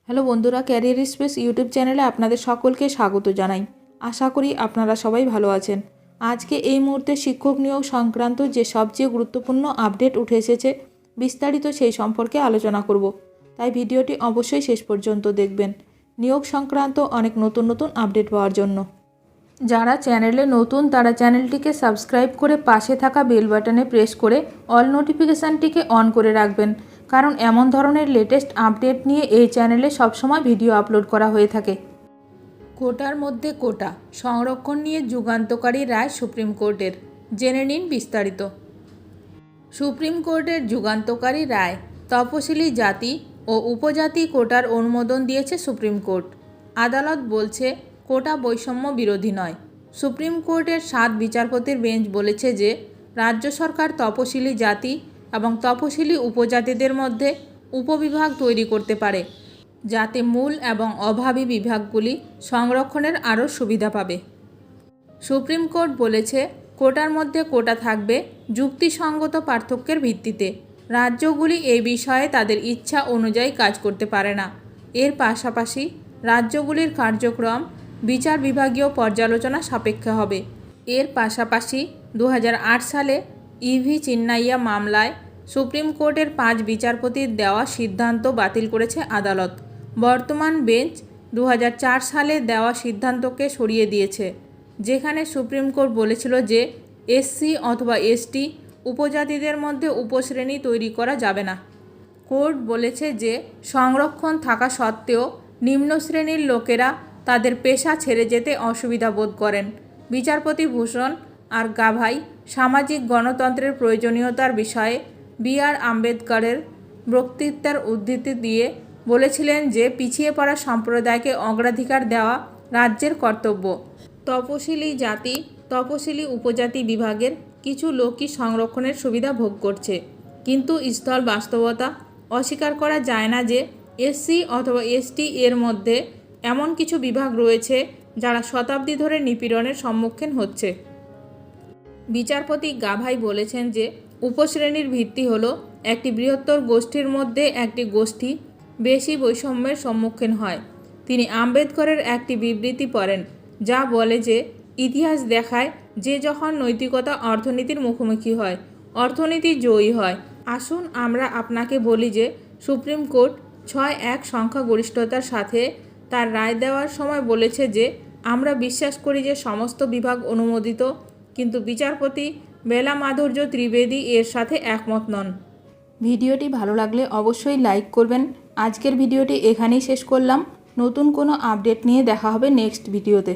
Hello বন্ধুরা, career space YouTube চ্যানেলে আপনাদের সকলকে স্বাগত জানাই। আশা করি আপনারা সবাই ভালো আছেন। আজকে এই মুহূর্তে শিক্ষক নিয়োগ সংক্রান্ত যে সবচেয়ে গুরুত্বপূর্ণ আপডেট উঠে এসেছে, বিস্তারিত সেই সম্পর্কে আলোচনা করব। তাই ভিডিওটি অবশ্যই শেষ পর্যন্ত দেখবেন নিয়োগ সংক্রান্ত অনেক নতুন নতুন আপডেট পাওয়ার জন্য। যারা চ্যানেলে নতুন তারা চ্যানেলটিকে সাবস্ক্রাইব করে পাশে থাকা বেল বাটনে প্রেস করে অল নোটিফিকেশানটিকে অন করে রাখবেন, কারণ এমন ধরনের লেটেস্ট আপডেট নিয়ে এই চ্যানেলে সবসময় ভিডিও আপলোড করা হয়ে থাকে। কোটার মধ্যে কোটা সংরক্ষণ নিয়ে যুগান্তকারী রায় সুপ্রিম কোর্টের, জেনে নিন বিস্তারিত। সুপ্রিম কোর্টের যুগান্তকারী রায় তপশিলি জাতি ও উপজাতি কোটার অনুমোদন দিয়েছে সুপ্রিম কোর্ট। আদালত বলছে কোটা বৈষম্য বিরোধী নয়। সুপ্রিম কোর্টের 7 বিচারপতির বেঞ্চ বলেছে যে রাজ্য সরকার তপশিলি জাতি এবং তপশিলি উপজাতিদের মধ্যে উপবিভাগ তৈরি করতে পারে, যাতে মূল এবং অভাবী বিভাগগুলি সংরক্ষণের আরও সুবিধা পাবে। সুপ্রিম কোর্ট বলেছে কোটার মধ্যে কোটা থাকবে যুক্তিসঙ্গত পার্থক্যের ভিত্তিতে। রাজ্যগুলি এই বিষয়ে তাদের ইচ্ছা অনুযায়ী কাজ করতে পারে না। এর পাশাপাশি রাজ্যগুলির কার্যক্রম বিচার বিভাগীয় পর্যালোচনা সাপেক্ষে হবে। এর পাশাপাশি 2008 সালে ইভি চিন্নাইয়া মামলায় সুপ্রিম কোর্টের 5 বিচারপতির দেওয়া সিদ্ধান্ত বাতিল করেছে আদালত। বর্তমান বেঞ্চ 2004 সালে দেওয়া সিদ্ধান্তকে সরিয়ে দিয়েছে, যেখানে সুপ্রিম কোর্ট বলেছিল যে এসসি অথবা এসটি উপজাতিদের মধ্যে উপশ্রেণী তৈরি করা যাবে না। কোর্ট বলেছে যে সংরক্ষণ থাকা সত্ত্বেও নিম্ন শ্রেণীর লোকেরা তাদের পেশা ছেড়ে যেতে অসুবিধা বোধ করেন। বিচারপতি ভূষণ আর গাভাই সামাজিক গণতন্ত্রের প্রয়োজনীয়তার বিষয়ে বি.আর. আম্বেদকরের বক্তৃতার উদ্ধৃতি দিয়ে বলেছিলেন যে পিছিয়ে পড়া সম্প্রদায়কে অগ্রাধিকার দেওয়া রাজ্যের কর্তব্য। তপশিলি জাতি তপশিলি উপজাতি বিভাগের কিছু লোকই সংরক্ষণের সুবিধা ভোগ করছে, কিন্তু স্থল বাস্তবতা অস্বীকার করা যায় না যে এসসি অথবা এসটি এর মধ্যে এমন কিছু বিভাগ রয়েছে যারা শতাব্দী ধরে নিপীড়নের সম্মুখীন হচ্ছে। বিচারপতি গাভাই বলেছেন যে উপশ্রেণীর ভিত্তি হলো একটি বৃহত্তর গোষ্ঠীর মধ্যে একটি গোষ্ঠী বেশি বৈষম্যের সম্মুখীন হয়। তিনি আম্বেদকরের একটি বিবৃতি পড়েন যা বলে যে ইতিহাস দেখায় যে যখন নৈতিকতা অর্থনীতির মুখোমুখি হয়, অর্থনীতি জয়ী হয়। আসুন আমরা আপনাকে বলি যে সুপ্রিম কোর্ট 6-1 সংখ্যাগরিষ্ঠতার সাথে তার রায় দেওয়ার সময় বলেছে যে আমরা বিশ্বাস করি যে সমস্ত বিভাগ অনুমোদিত, কিন্তু বিচারপতি বেলা মাধুর্য ত্রিবেদী এর সাথে একমত নন। ভিডিওটি ভালো লাগলে অবশ্যই লাইক করবেন। আজকের ভিডিওটি এখানেই শেষ করলাম। নতুন কোনো আপডেট নিয়ে দেখা হবে নেক্সট ভিডিওতে।